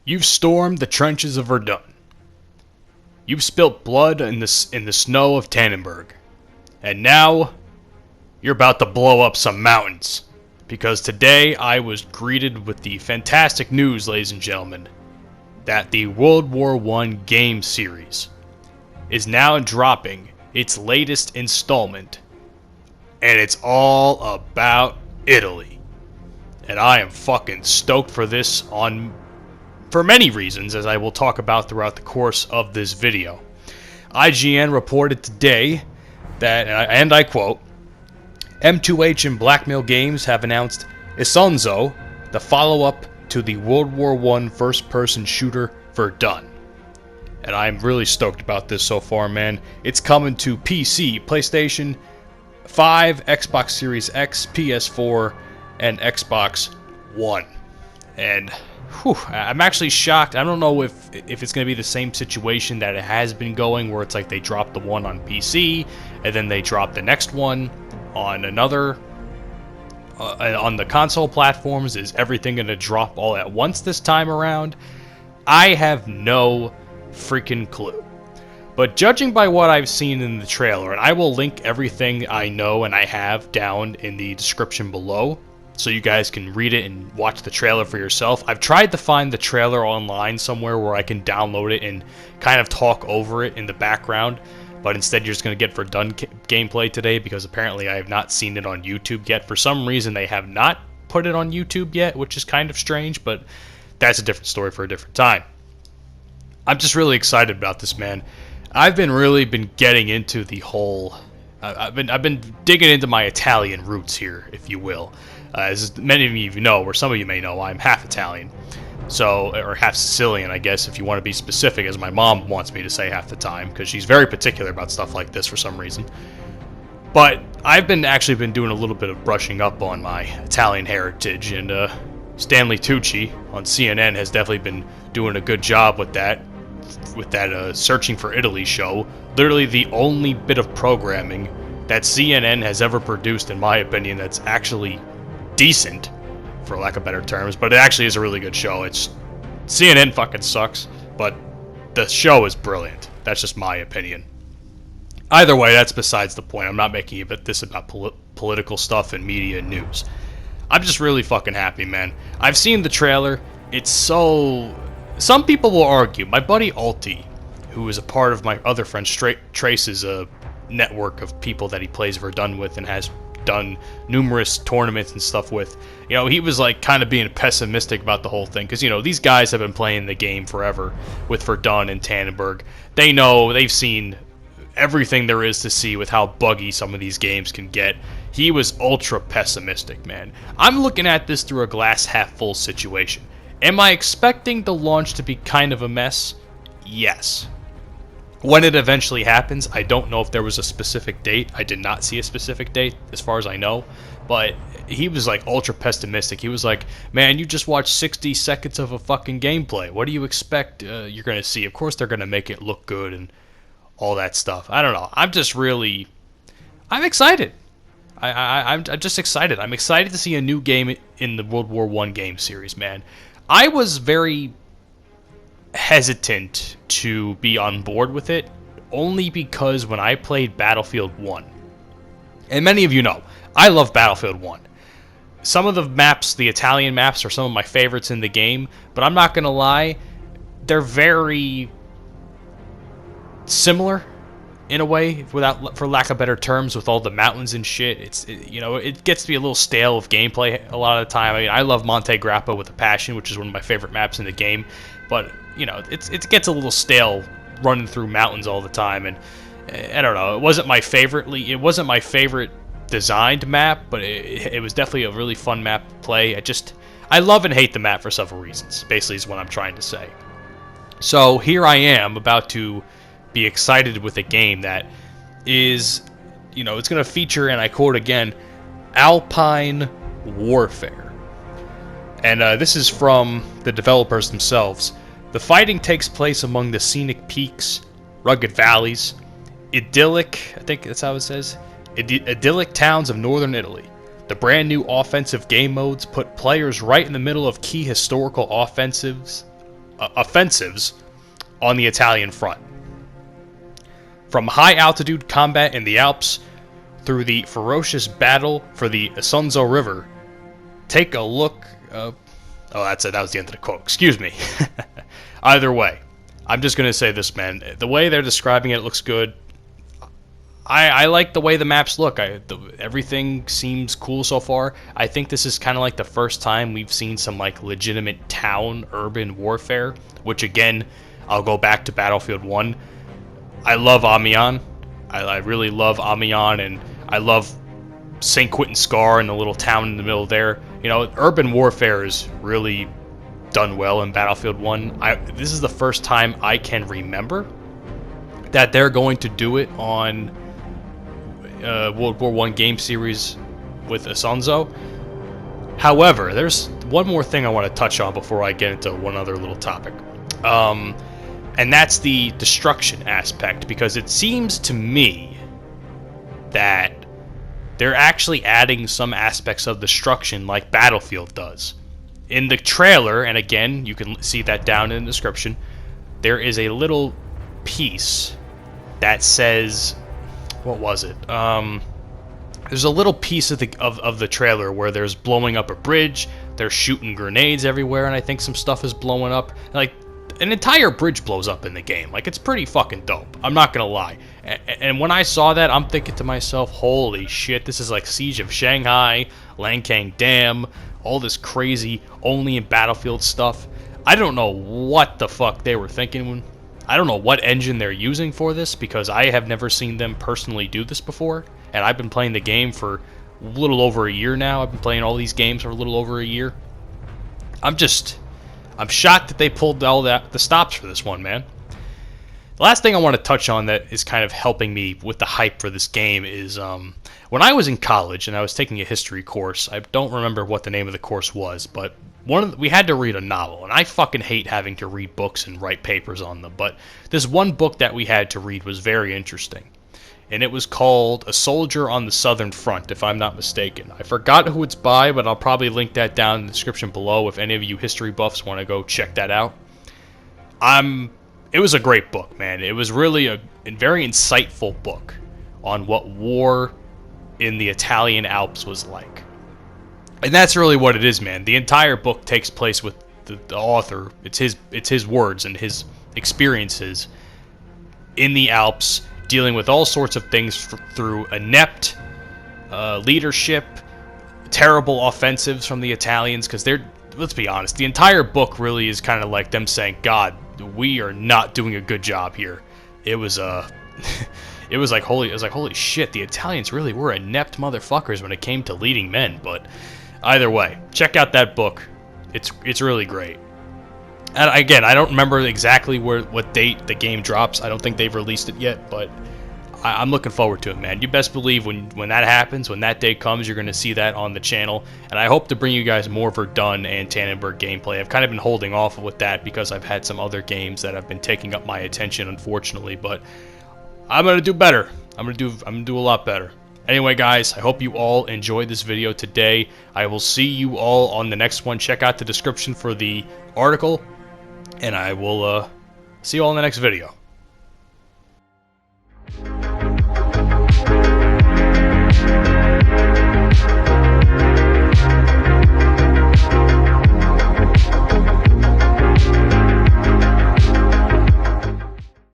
You've stormed the trenches of Verdun. You've spilt blood in the snow of Tannenberg. And now, you're about to blow up some mountains. Because today I was greeted with the fantastic news, ladies and gentlemen, that the World War I game series is now dropping its latest installment. And it's all about Italy. And I am fucking stoked for this for many reasons, as I will talk about throughout the course of this video. IGN reported today that, and I quote, M2H and Blackmail Games have announced Isonzo, the follow-up to the World War I first-person shooter Verdun. And I'm really stoked about this so far, man. It's coming to PC, PlayStation 5, Xbox Series X, PS4, and Xbox One. And I'm actually shocked. I don't know if it's going to be the same situation that it has been going, where it's like they drop the one on PC, and then they drop the next one on another, on the console platforms. Is everything going to drop all at once this time around? I have no freaking clue. But judging by what I've seen in the trailer, and I will link everything I know and I have down in the description below, so you guys can read it and watch the trailer for yourself. I've tried to find the trailer online somewhere where I can download it and kind of talk over it in the background, but instead you're just going to get Verdun gameplay today, because apparently I have not seen it on YouTube yet. For some reason they have not put it on YouTube yet, which is kind of strange, but that's a different story for a different time. I'm just really excited about this, man. I've really been getting into the whole... I've been digging into my Italian roots here, if you will. As many of you know, or some of you may know, I'm half Italian, or half Sicilian, I guess, if you want to be specific, as my mom wants me to say half the time, because she's very particular about stuff like this for some reason. But I've actually been doing a little bit of brushing up on my Italian heritage, and Stanley Tucci on CNN has definitely been doing a good job with that Searching for Italy show. Literally the only bit of programming that CNN has ever produced, in my opinion, that's actually decent, for lack of better terms, but it actually is a really good show. CNN fucking sucks, but the show is brilliant. That's just my opinion. Either way, that's besides the point. I'm not making this about political stuff and media and news. I'm just really fucking happy, man. I've seen the trailer. It's so... Some people will argue. My buddy Alti, who is a part of my other friend Trace's network of people that he plays Verdun with and has done numerous tournaments and stuff with, he was like kind of being pessimistic about the whole thing, because these guys have been playing the game forever with Verdun and Tannenberg. They know, they've seen everything there is to see with how buggy some of these games can get. He was ultra pessimistic, man. I'm looking at this through a glass half full situation. Am I expecting the launch to be kind of a mess? Yes. When it eventually happens, I don't know if there was a specific date. I did not see a specific date, as far as I know. But he was like ultra pessimistic. He was like, man, you just watched 60 seconds of a fucking gameplay. What do you expect you're going to see? Of course they're going to make it look good and all that stuff. I don't know. I'm excited. I'm just excited. I'm excited to see a new game in the World War I game series, man. I was very hesitant to be on board with it, only because when I played Battlefield 1, and many of you know, I love Battlefield 1. Some of the maps, the Italian maps, are some of my favorites in the game, but I'm not going to lie, they're very similar in a way, for lack of better terms, with all the mountains and shit. It gets to be a little stale of gameplay a lot of the time. I mean, I love Monte Grappa with a passion, which is one of my favorite maps in the game, but it gets a little stale running through mountains all the time, and I don't know. It wasn't my favorite designed map, but it was definitely a really fun map to play. I love and hate the map for several reasons, basically, is what I'm trying to say. So here I am about to be excited with a game that is, it's going to feature, and I quote again, Alpine Warfare. And this is from the developers themselves. The fighting takes place among the scenic peaks, rugged valleys, idyllic, I think that's how it says, idyllic towns of northern Italy. The brand new offensive game modes put players right in the middle of key historical offensives offensives on the Italian front. From high-altitude combat in the Alps through the ferocious battle for the Isonzo River, take a look... oh, that's it. That was the end of the quote. Excuse me. Either way, I'm just going to say this, man. The way they're describing it looks good. I like the way the maps look. Everything seems cool so far. I think this is kind of like the first time we've seen some like legitimate town urban warfare, which again, I'll go back to Battlefield 1. I love Amiens. I really love Amiens, and I love St. Quentin Scar and the little town in the middle there. You know, urban warfare is really done well in Battlefield 1. This is the first time I can remember that they're going to do it on World War I game series with Isonzo. However, there's one more thing I want to touch on before I get into one other little topic. And that's the destruction aspect, because it seems to me that they're actually adding some aspects of destruction like Battlefield does. In the trailer, and again, you can see that down in the description, there is a little piece that says... what was it? There's a little piece of the trailer where there's blowing up a bridge, they're shooting grenades everywhere, and I think some stuff is blowing up. Like, an entire bridge blows up in the game. Like, it's pretty fucking dope. I'm not gonna lie. And when I saw that, I'm thinking to myself, holy shit, this is like Siege of Shanghai, Lankang Dam, all this crazy, only in Battlefield stuff. I don't know what the fuck they were thinking when... I don't know what engine they're using for this, because I have never seen them personally do this before, and I've been playing the game for a little over a year now. I've been playing all these games for a little over a year. I'm shocked that they pulled all the stops for this one, man. The last thing I want to touch on that is kind of helping me with the hype for this game is when I was in college and I was taking a history course. I don't remember what the name of the course was, but we had to read a novel, and I fucking hate having to read books and write papers on them, but this one book that we had to read was very interesting, and it was called A Soldier on the Southern Front, if I'm not mistaken. I forgot who it's by, but I'll probably link that down in the description below if any of you history buffs want to go check that out. It was a great book, man. It was really a very insightful book on what war in the Italian Alps was like. And that's really what it is, man. The entire book takes place with the author. It's his words and his experiences in the Alps, dealing with all sorts of things through inept leadership, terrible offensives from the Italians, because let's be honest, the entire book really is kind of like them saying, God, we are not doing a good job here. It was it was like holy shit, the Italians really were inept motherfuckers when it came to leading men. But either way, check out that book. It's really great. And again, I don't remember exactly what date the game drops. I don't think they've released it yet, but I'm looking forward to it, man. You best believe when that happens, when that day comes, you're going to see that on the channel. And I hope to bring you guys more Verdun and Tannenberg gameplay. I've kind of been holding off with that because I've had some other games that have been taking up my attention, unfortunately. But I'm going to do better. I'm going to do a lot better. Anyway, guys, I hope you all enjoyed this video today. I will see you all on the next one. Check out the description for the article, and I will see you all in the next video.